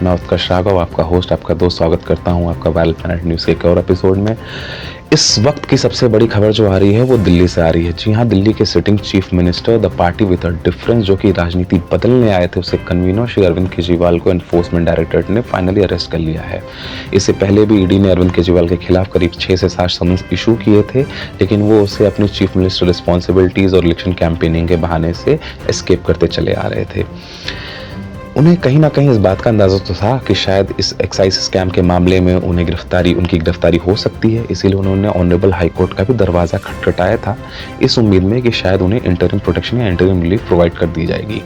मैं उत्कर्ष राघव, आपका होस्ट, आपका दोस्त, स्वागत करता हूं आपका वायरल प्लैनेट न्यूज़ के एक और एपिसोड में। इस वक्त की सबसे बड़ी खबर जो आ रही है वो दिल्ली से आ रही है। जी हां, दिल्ली के sitting chief minister, the party with a difference, जो कि राजनीति बदलने आए थे, उसके कन्वीनर श्री अरविंद केजरीवाल को एनफोर्समेंट डायरेक्टरेट ने फाइनली अरेस्ट कर लिया है। इससे पहले भी ईडी ने अरविंद केजरीवाल के खिलाफ करीब 6 से 7 समन्स इशू किए थे, लेकिन वो उसे अपनी चीफ मिनिस्टर रिस्पॉन्सिबिलिटीज़ और इलेक्शन कैंपेनिंग के बहाने से एस्केप करते चले आ रहे थे। उन्हें कहीं ना कहीं इस बात का अंदाज़ा तो था कि शायद इस एक्साइज स्कैम के मामले में उनकी गिरफ्तारी हो सकती है, इसीलिए उन्होंने ऑनरेबल हाई कोर्ट का भी दरवाज़ा खटखटाया था, इस उम्मीद में कि शायद उन्हें इंटरिम प्रोटेक्शन या इंटरिम रिलीफ प्रोवाइड कर दी जाएगी।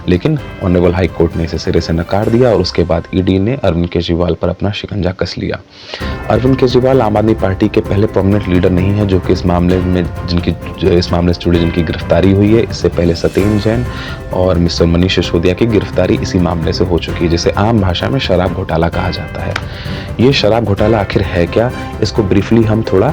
लेकिन ऑनरेबल हाई कोर्ट ने इसे सिरे से नकार दिया और उसके बाद ईडी ने अरविंद केजरीवाल पर अपना शिकंजा कस लिया। अरविंद केजरीवाल आम आदमी पार्टी के पहले प्रोमिनेंट लीडर नहीं है जो कि इस मामले से जुड़े जिनकी गिरफ्तारी हुई है। इससे पहले सत्येंद्र जैन और मिस्टर मनीष सिसोदिया की गिरफ्तारी इसी मामले से हो चुकी है, जिसे आम भाषा में शराब घोटाला कहा जाता है। ये शराब घोटाला आखिर है क्या, इसको ब्रीफली हम थोड़ा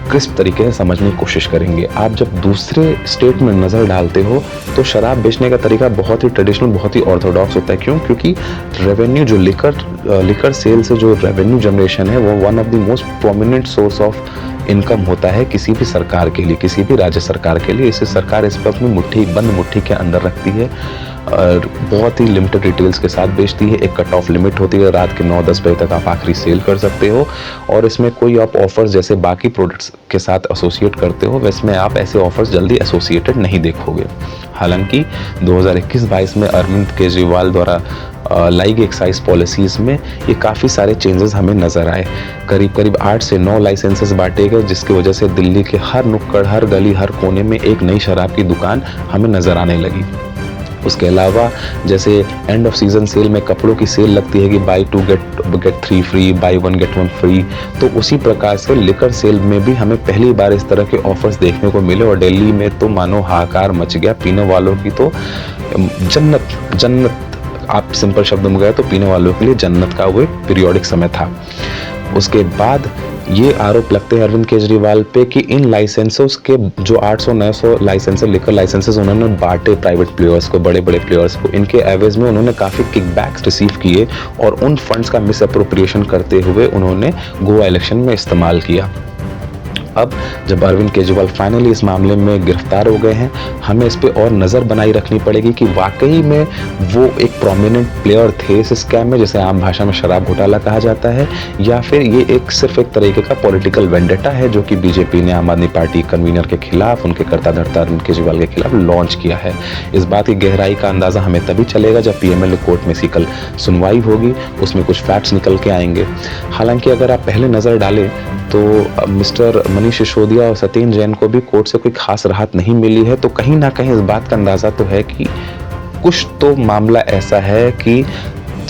क्रिस्प तरीके से समझने की कोशिश करेंगे। आप जब दूसरे स्टेट में नज़र डालते हो तो शराब बेचने का तरीका बहुत ही ट्रेडिशनल, बहुत ही ऑर्थोडॉक्स होता है। क्यों? क्योंकि रेवेन्यू जो लिकर सेल से जो रेवेन्यू जनरेशन है वो one of the most prominent source of income होता है किसी भी सरकार के लिए, किसी भी राज्य सरकार के लिए। इसे सरकार इस पर अपनी बंद मुट्ठी के अंदर रखती है और बहुत ही लिमिटेड डिटेल्स के साथ बेचती है। एक कट ऑफ लिमिट होती है, रात के 9-10 बजे तक आप आखिरी सेल कर सकते हो और इसमें कोई आप ऑफर्स जैसे बाकी प्रोडक्ट्स के साथ एसोसिएट करते हो वैसे आप ऐसे ऑफर्स जल्दी एसोसिएटेड नहीं देखोगे। हालांकि 2021-22 में अरविंद केजरीवाल द्वारा लाई गई एक्साइज पॉलिसीज़ में ये काफ़ी सारे चेंजेस हमें नज़र आए। करीब 8 से 9 लाइसेंसेस बांटे गए, जिसकी वजह से दिल्ली के हर नुक्कड़, हर गली, हर कोने में एक नई शराब की दुकान हमें नज़र आने लगी। उसके अलावा जैसे एंड ऑफ सीजन सेल में कपड़ों की सेल लगती है कि buy 2 get 3 free, buy 1 get 1 free, तो उसी प्रकार से लिकर सेल में भी हमें पहली बार इस तरह के ऑफर्स देखने को मिले और दिल्ली में तो मानो हाहाकार मच गया। पीने वालों की तो जन्नत, आप सिंपल शब्द में गए तो पीने वालों के लिए जन्नत का वो पीरियोडिक समय था। उसके बाद ये आरोप लगते हैं अरविंद केजरीवाल पे कि इन लाइसेंसेस के जो 800-900 लाइसेंस लिकर लाइसेंसेस उन्होंने बांटे प्राइवेट प्लेयर्स को, बड़े प्लेयर्स को। इनके एवज में उन्होंने काफ़ी किकबैक्स रिसीव किए और उन फंड्स का मिस अप्रोप्रिएशन करते हुए उन्होंने गोवा इलेक्शन में इस्तेमाल किया। अब जब अरविंद केजरीवाल फाइनली इस मामले में गिरफ्तार हो गए हैं, हमें इस पे और नज़र बनाई रखनी पड़ेगी कि वाकई में वो एक प्रोमिनेंट प्लेयर थे इस स्कैम में, जिसे आम भाषा में शराब घोटाला कहा जाता है, या फिर ये सिर्फ एक तरीके का पॉलिटिकल वेंडेटा है जो कि बीजेपी ने आम आदमी पार्टी कन्वीनर के खिलाफ, उनके कर्ता धर्ता अरविंद केजरीवाल के खिलाफ लॉन्च किया है। इस बात की गहराई का अंदाज़ा हमें तभी चलेगा जब पीएमएलए कोर्ट में इसकी कल सुनवाई होगी, उसमें कुछ फैक्ट्स निकल के आएंगे। हालांकि अगर आप पहले नज़र डालें तो मिस्टर मनीष सिसोदिया और सत्येंद्र जैन को भी कोर्ट से कोई खास राहत नहीं मिली है, तो कहीं ना कहीं इस बात का अंदाज़ा तो है कि कुछ तो मामला ऐसा है कि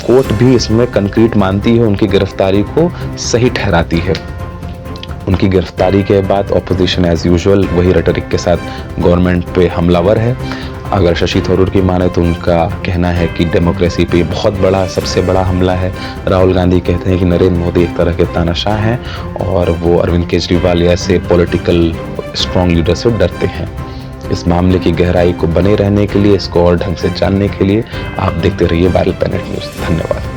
कोर्ट भी इसमें कंक्रीट मानती है, उनकी गिरफ्तारी को सही ठहराती है। उनकी गिरफ्तारी के बाद ऑपोजिशन एज यूजुअल वही रेटरिक के साथ गवर्नमेंट पे हमलावर है। अगर शशि थरूर की माने तो उनका कहना है कि डेमोक्रेसी पे बहुत बड़ा, सबसे बड़ा हमला है। राहुल गांधी कहते हैं कि नरेंद्र मोदी एक तरह के तानाशाह हैं और वो अरविंद केजरीवाल ऐसे पॉलिटिकल स्ट्रॉन्ग लीडर से डरते हैं। इस मामले की गहराई को बने रहने के लिए, इसको और ढंग से जानने के लिए आप देखते रहिए वायरल प्लैनेट न्यूज़। धन्यवाद।